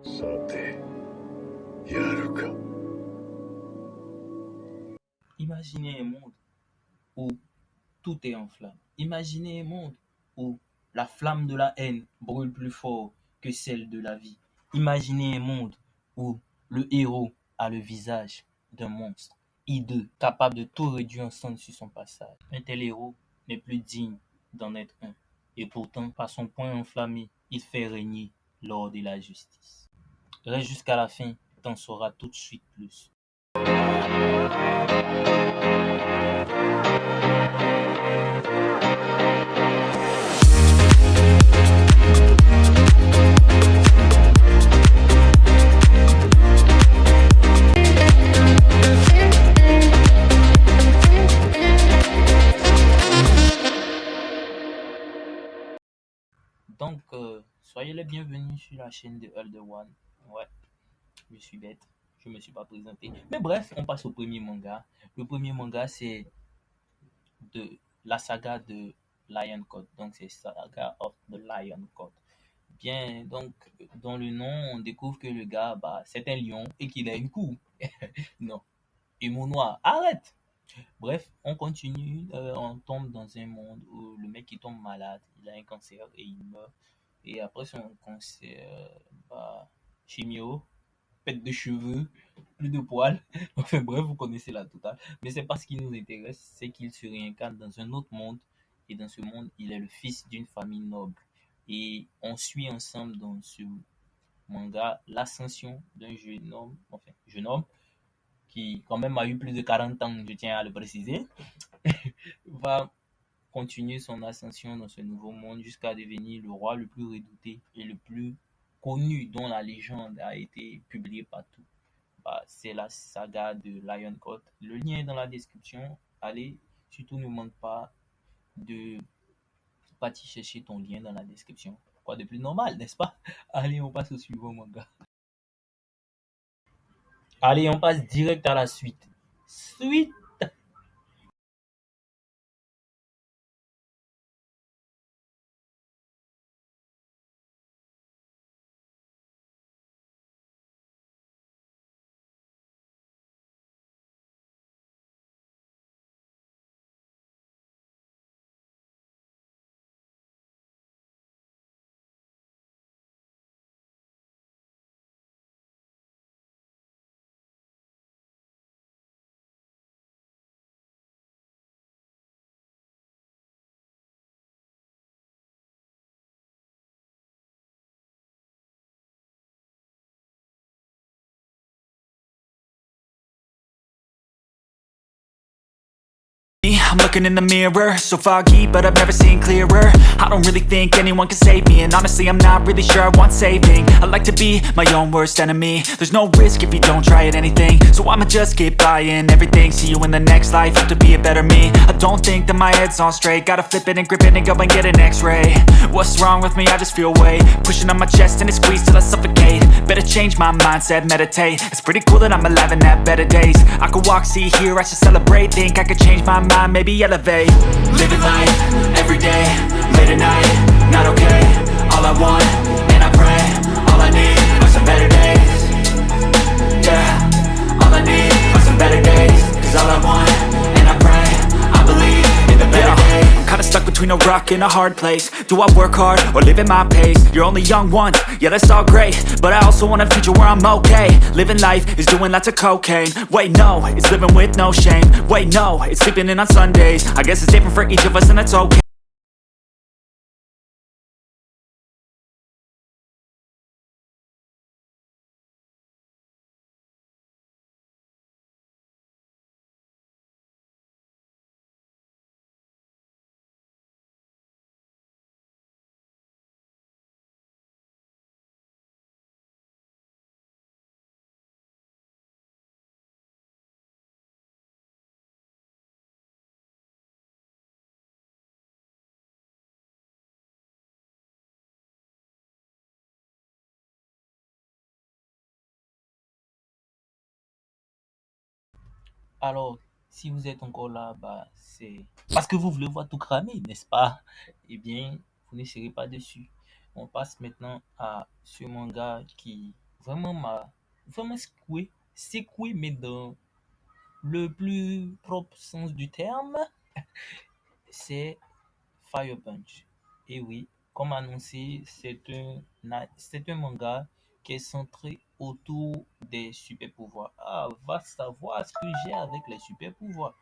さて、やるか。Imaginez un monde où tout est en flamme. Imaginez un monde où la flamme de la haine brûle plus fort que celle de la vie. Imaginez un monde où le héros a le visage d'un monstre, hideux, capable de tout réduire en cendres sur son passage. Un tel héros n'est plus digne d'en être un. Et pourtant, par son poing enflammé, il fait régner l'ordre et la justice. Reste jusqu'à la fin, t'en sauras tout de suite plus. Donc, soyez les bienvenus sur la chaîne de Elder One. Ouais, je suis bête, je me suis pas présenté. Mais bref, on passe au premier manga. Le premier manga, c'est de la saga de Lion Code. Donc, c'est Saga of the Lion Code. Bien, donc, dans le nom, on découvre que le gars, bah, c'est un lion et qu'il a une cour. Non, humour noir, arrête! Bref, on continue, on tombe dans un monde où le mec il tombe malade, il a un cancer et il meurt. Et après son cancer, bah, chimio, pète de cheveux, plus de poils. Enfin bref, vous connaissez la totale. Mais c'est pas ce qui nous intéresse, c'est qu'il se réincarne dans un autre monde. Et dans ce monde, il est le fils d'une famille noble. Et on suit ensemble dans ce manga l'ascension d'un jeune homme qui quand même a eu plus de 40 ans, je tiens à le préciser, va continuer son ascension dans ce nouveau monde jusqu'à devenir le roi le plus redouté et le plus connu, dont la légende a été publiée partout. Bah, c'est la saga de Lion Court. Le lien est dans la description. Allez, surtout ne manque pas de partir chercher ton lien dans la description. Quoi de plus normal, n'est-ce pas? Allez, on passe au suivant manga. Allez, on passe direct à la suite. Suite. I'm looking in the mirror, so foggy, but I've never seen clearer. I don't really think anyone can save me, and honestly I'm not really sure I want saving. I like to be my own worst enemy. There's no risk if you don't try at anything, so I'ma just keep buying everything. See you in the next life, have to be a better me. I don't think that my head's on straight, gotta flip it and grip it and go and get an x-ray. What's wrong with me? I just feel weight pushing on my chest and it squeezes till I suffocate. Better change my mindset, meditate. It's pretty cool that I'm alive and have better days. I could walk, see, hear, I should celebrate. Think I could change my mind, maybe elevate. Living life, everyday, late at night, not okay. All I want, and I pray, all I need are some better days. Yeah, all I need are some better days. Cause all I want, and I pray, I believe in the better days. I'm kinda stuck between a rock and a hard place. Do I work hard or live at my pace? You're only young once, yeah that's all great, but I also want a future where I'm okay. Living life is doing lots of cocaine. Wait no, it's living with no shame. Wait no, it's sleeping in on Sundays. I guess it's different for each of us and that's okay. Alors, si vous êtes encore là, bah, c'est parce que vous voulez voir tout cramer, n'est-ce pas? Eh bien, vous ne serez pas dessus. On passe maintenant à ce manga qui vraiment secoué, mais dans le plus propre sens du terme, c'est Fire Punch. Et oui, comme annoncé, c'est un manga qui est centré autour des super pouvoirs. Ah, va savoir ce que j'ai avec les super pouvoirs.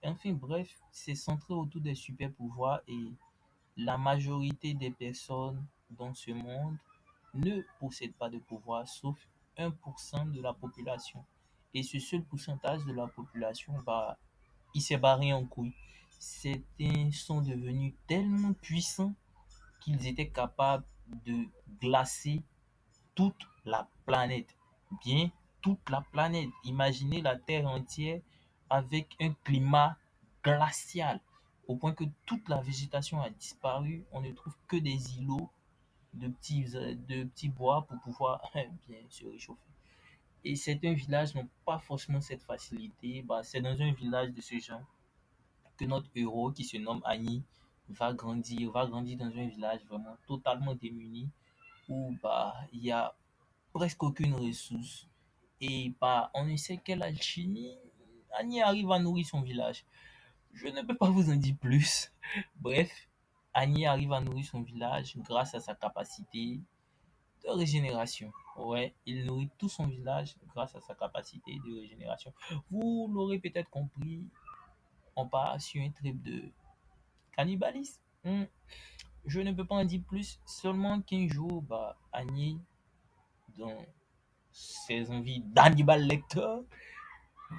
Enfin bref, c'est centré autour des super pouvoirs et la majorité des personnes dans ce monde ne possèdent pas de pouvoir, sauf 1% de la population. Et ce seul pourcentage de la population, bah, il s'est barré en couille. Certains sont devenus tellement puissants qu'ils étaient capables de glacer toute la planète. Bien, toute la planète. Imaginez la Terre entière avec un climat glacial, au point que toute la végétation a disparu. On ne trouve que des îlots de petits bois pour pouvoir bien se réchauffer. Et certains villages n'ont pas forcément cette facilité. Bah, c'est dans un village de ce genre que notre héros, qui se nomme Annie, va grandir dans un village vraiment totalement démuni où bah, il y a presque aucune ressource. Et bah, on ne sait quelle alchimie Annie arrive à nourrir son village. Je ne peux pas vous en dire plus. Bref, Annie arrive à nourrir son village grâce à sa capacité de régénération. Ouais, il nourrit tout son village grâce à sa capacité de régénération. Vous l'aurez peut-être compris, on part sur un trip de cannibalisme. Je ne peux pas en dire plus, seulement qu'un jour, bah, Annie, dans ses envies d'Hannibal Lecter,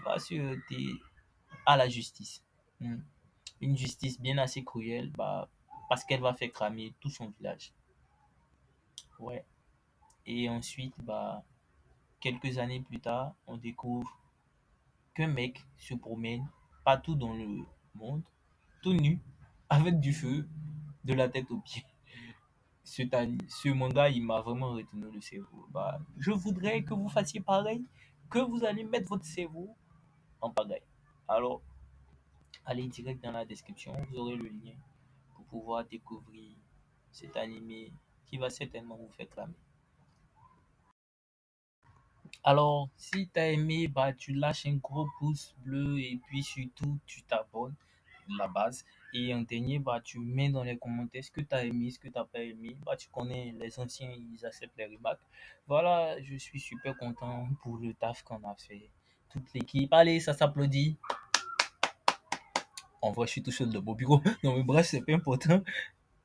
va se heurter à la justice. Hmm. Une justice bien assez cruelle, bah, parce qu'elle va faire cramer tout son village. Ouais. Et ensuite, bah, quelques années plus tard, on découvre qu'un mec se promène partout dans le monde, tout nu, avec du feu, de la tête aux pieds. Ce manga, il m'a vraiment retenu le cerveau. Bah, je voudrais que vous fassiez pareil, que vous allez mettre votre cerveau en pagaille. Alors, allez direct dans la description, vous aurez le lien pour pouvoir découvrir cet animé qui va certainement vous faire clamer. Alors, si t'as aimé, bah, tu lâches un gros pouce bleu et puis surtout, tu t'abonnes, la base. Et en dernier, bah, tu mets dans les commentaires ce que tu as aimé, ce que tu n'as pas aimé. Bah, tu connais les anciens, ils acceptent les remarques. Voilà, je suis super content pour le taf qu'on a fait. Toute l'équipe. Allez, ça s'applaudit. En vrai, je suis tout seul de mon bureau. Non, mais bref, c'est pas important.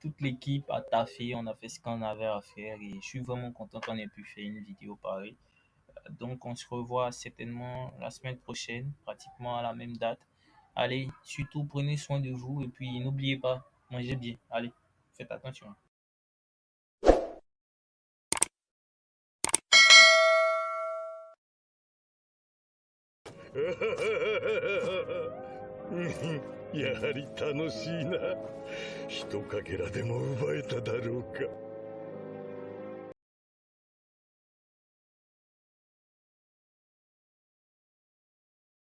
Toute l'équipe a taffé, on a fait ce qu'on avait à faire et je suis vraiment content qu'on ait pu faire une vidéo pareille. Donc, on se revoit certainement la semaine prochaine, pratiquement à la même date. Allez, surtout prenez soin de vous et puis n'oubliez pas, mangez bien. Allez, faites attention.やはり楽しいな。一かけらでも奪えただろうか。